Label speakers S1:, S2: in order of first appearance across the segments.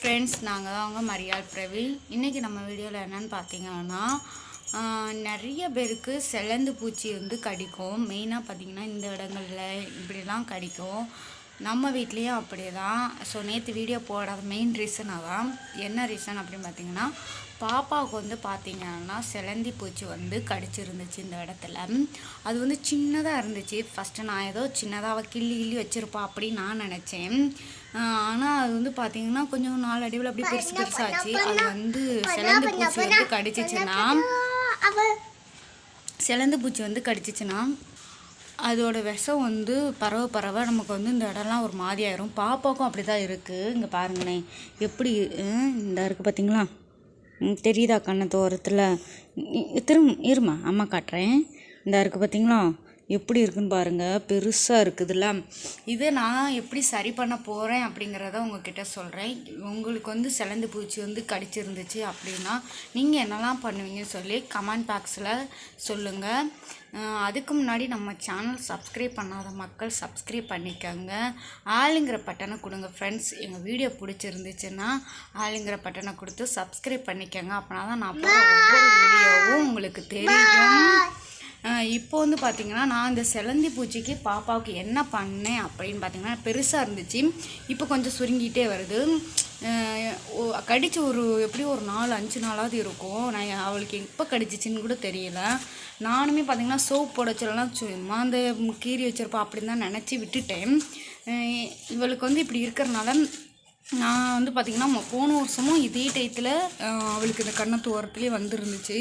S1: Friends, நாங்கள் தான் அவங்க மரியாள் பிரவீன். இன்றைக்கி நம்ம வீடியோவில் என்னென்னு பார்த்தீங்கன்னா, நிறைய பேருக்கு சிலந்து பூச்சி வந்து கடிக்கும். மெயினாக பார்த்திங்கன்னா இந்த இடங்களில் இப்படிலாம் கடிக்கும். நம்ம வீட்லேயும் அப்படி தான். ஸோ நேற்று வீடியோ போடாத மெயின் ரீசன் அதான். என்ன ரீசன் அப்படின்னு பார்த்திங்கன்னா, பாப்பாவுக்கு வந்து பார்த்திங்கன்னா சிலந்தி பூச்சி வந்து கடிச்சிருந்துச்சு இந்த இடத்துல. அது வந்து சின்னதாக இருந்துச்சு. ஃபஸ்ட்டு நான் ஏதோ சின்னதாக கிள்ளி வச்சுருப்பா அப்படின்னு நான் நினச்சேன். ஆனால் அது வந்து பார்த்திங்கன்னா கொஞ்சம் நாளடைவில் அப்படி பெருசாச்சு. அது வந்து சிலந்தி பூச்சி வந்து கடிச்சிச்சுன்னா அதோட விஷம் வந்து பரவ நமக்கு வந்து இந்த இடம்லாம் ஒரு மாதிரியாயிரும். பாப்பாவுக்கும் அப்படி தான் இருக்குது. இங்கே பாருங்களேன் எப்படி இந்த இருக்குது பார்த்தீங்களா, தெரியுதா கண்ணை தோரத்தில்? இருமா அம்மா காட்டுறேன். இந்த இருக்குது பார்த்தீங்களா எப்படி இருக்குன்னு பாருங்கள், பெருசாக இருக்குதுல்ல. இதை நான் எப்படி சரி பண்ண போகிறேன் அப்படிங்கிறத உங்ககிட்ட சொல்கிறேன். உங்களுக்கு வந்து சிலந்தி பூச்சி வந்து கடிச்சிருந்துச்சு அப்படின்னா நீங்கள் என்னெல்லாம் பண்ணுவீங்கன்னு சொல்லி கமெண்ட் பாக்ஸில் சொல்லுங்கள். அதுக்கு முன்னாடி நம்ம சேனல் சப்ஸ்கிரைப் பண்ணாத மக்கள் சப்ஸ்கிரைப் பண்ணிக்கோங்க. ஆளுங்கிற பட்டனை கொடுங்க ஃப்ரெண்ட்ஸ். எங்கள் வீடியோ பிடிச்சிருந்துச்சுன்னா ஆளுங்கிற பட்டனை கொடுத்து சப்ஸ்கிரைப் பண்ணிக்கோங்க. அப்படின்னா தான் நான் போகிற ஒவ்வொரு வீடியோவும் உங்களுக்கு தெரியும். இப்போ வந்து பார்த்திங்கன்னா நான் இந்த சிலந்தி பூச்சிக்கு பாப்பாவுக்கு என்ன பண்ணேன் அப்படின்னு பார்த்திங்கன்னா, பெருசாக இருந்துச்சு, இப்போ கொஞ்சம் சுருங்கிட்டே வருது. கடிச்சு எப்படியும் ஒரு 4-5 நாளாவது இருக்கும். நான் அவளுக்கு எப்போ கடிச்சிச்சின்னு கூட தெரியல. நானுமே பார்த்திங்கன்னா சோப் போட வச்சிடலாம் சும்மா அந்த கீறி வச்சிருப்பா அப்படின்னு தான் நினச்சி விட்டுட்டேன். இவளுக்கு வந்து இப்படி இருக்கிறனால நான் வந்து பார்த்திங்கன்னா போன வருஷமும் இதே டயத்தில் அவளுக்கு இந்த கண்ணத்து ஓரத்துலேயே வந்துருந்துச்சு.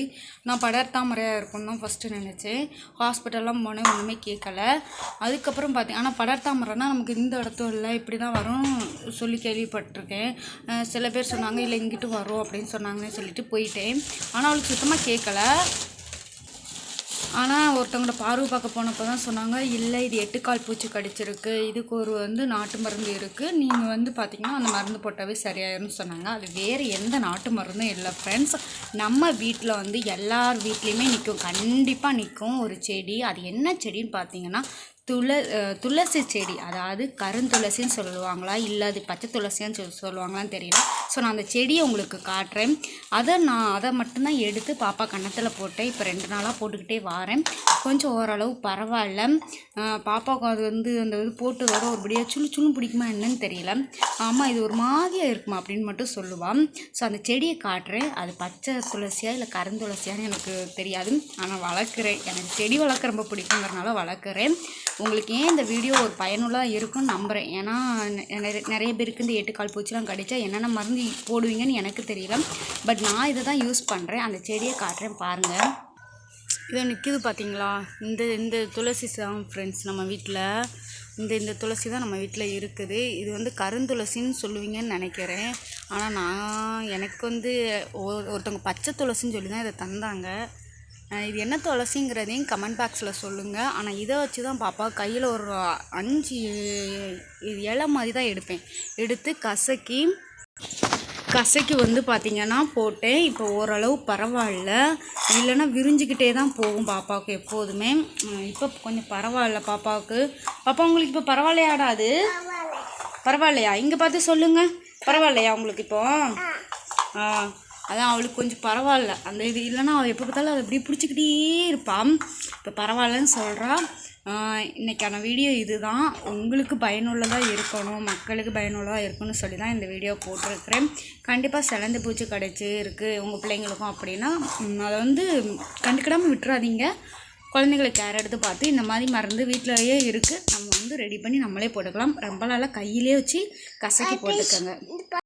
S1: நான் படர்தாமரையாக இருக்குன்னு தான் ஃபஸ்ட்டு நினச்சேன். ஹாஸ்பிட்டல்லாம் போனேன், ஒன்றுமே கேட்கல. அதுக்கப்புறம் பார்த்திங்க, ஆனால் படர்தாமரைனா நமக்கு இந்த இடத்துல இப்படி தான் வரும் சொல்லி கேள்விப்பட்டிருக்கேன். சில பேர் சொன்னாங்க இல்லை இங்கிட்டு வரும் அப்படின்னு சொன்னாங்கன்னு சொல்லிட்டு போயிட்டேன். ஆனால் அவளுக்கு சுத்தமாக கேட்கல. ஆனால் ஒருத்தவங்களோட பார்வை பார்க்க போனப்போ தான் சொன்னாங்க, இல்லை இது 8 கால் பூச்சி கடிச்சிருக்கு, இதுக்கு ஒரு வந்து நாட்டு மருந்து இருக்குது, நீங்கள் வந்து பார்த்திங்கன்னா அந்த மருந்து போட்டாவே சரியாயிரும்னு சொன்னாங்க. அது வேறு எந்த நாட்டு மருந்தும் இல்லை ஃப்ரெண்ட்ஸ். நம்ம வீட்டில் வந்து எல்லார் வீட்லேயுமே நிற்கும், கண்டிப்பாக நிற்கும் ஒரு செடி. அது என்ன செடின்னு பார்த்தீங்கன்னா துளசி செடி. அதாவது கருந்துளசின்னு சொல்லுவாங்களா இல்லை அது பச்சை துளசின்னு சொல்லுவாங்களான்னு தெரியல. ஸோ நான் அந்த செடியை உங்களுக்கு காட்டுறேன். அதை மட்டும்தான் எடுத்து பாப்பா கன்னத்தில் போட்டேன். இப்போ 2 நாளாக போட்டுக்கிட்டே வரேன். கொஞ்சம் ஓரளவு பரவாயில்ல. பாப்பாவுக்கு அது வந்து அந்த இது போட்டு வர ஒருபடியாக சுள்ளு பிடிக்குமா என்னன்னு தெரியல. ஆமாம் இது ஒரு மாதிரியாக இருக்குமா அப்படின்னு மட்டும் சொல்லுவாள். ஸோ அந்த செடியை காட்டுறேன். அது பச்சை துளசியா இல்லை கருந்துளசியான்னு எனக்கு தெரியாது, ஆனால் வளர்க்குறேன். எனக்கு செடி வளர்க்க ரொம்ப பிடிக்குங்கிறனால வளர்க்குறேன். உங்களுக்கு ஏன் இந்த வீடியோ ஒரு பயனுள்ளதாக இருக்குன்னு நம்புகிறேன். ஏன்னா நிறைய பேருக்கு இந்த 8 கால் பூச்சிலாம் கடிச்சா என்னென்ன மருந்து போடுவீங்கன்னு எனக்கு தெரியல. பட் நான் இதை தான் யூஸ் பண்ணுறேன். அந்த செடியை காட்டுறேன் பாருங்கள். இதை நிற்கிது பார்த்தீங்களா, இந்த துளசி தான் ஃப்ரெண்ட்ஸ் நம்ம வீட்டில். இந்த துளசி தான் நம்ம வீட்டில் இருக்குது. இது வந்து கருந்துளசின்னு சொல்லுவீங்கன்னு நினைக்கிறேன். ஆனால் எனக்கு வந்து ஒருத்தவங்க பச்சை துளசின்னு சொல்லி தான் இதை தந்தாங்க. இது என்ன துளசிங்கிறதையும் கமெண்ட் பாக்ஸில் சொல்லுங்கள். ஆனால் இதை வச்சு தான் பாப்பா கையில் ஒரு 5 இலை மாதிரி தான் எடுத்து கசக்கி வந்து பார்த்திங்கன்னா போட்டேன். இப்போ ஓரளவு பரவாயில்ல. இல்லைன்னா விரிஞ்சிக்கிட்டே தான் போகும் பாப்பாவுக்கு எப்போதுமே. இப்போ கொஞ்சம் பரவாயில்ல பாப்பாவுக்கு. பாப்பா உங்களுக்கு இப்போ பரவாயில்லையாடாது? பரவாயில்லையா? இங்கே பார்த்து சொல்லுங்கள், பரவாயில்லையா உங்களுக்கு இப்போ? அதான் அவளுக்கு கொஞ்சம் பரவாயில்ல. அந்த இது இல்லைன்னா அவள் எப்போ பார்த்தாலும் அதை இப்படி பிடிச்சிக்கிட்டே இருப்பாள். இப்போ பரவாயில்லன்னு சொல்கிறா. இன்றைக்கான வீடியோ இது தான். உங்களுக்கு பயனுள்ளதாக இருக்கணும், மக்களுக்கு பயனுள்ளதாக இருக்கணும்னு சொல்லி தான் இந்த வீடியோ போட்டிருக்கிறேன். கண்டிப்பாக சிலந்தி பூச்சி கடிச்சு இருக்குது உங்கள் பிள்ளைங்களுக்கும் அப்படின்னா அதை வந்து கண்டுக்கிடாமல் விட்டுறாதீங்க. குழந்தைங்களை கேர் எடுத்து பார்த்து இந்த மாதிரி மருந்து வீட்டிலேயே இருக்குது, நம்ம வந்து ரெடி பண்ணி நம்மளே போட்டுக்கலாம். ரொம்ப நாளாக கையிலே வச்சு கசக்கி போட்டுக்கோங்க.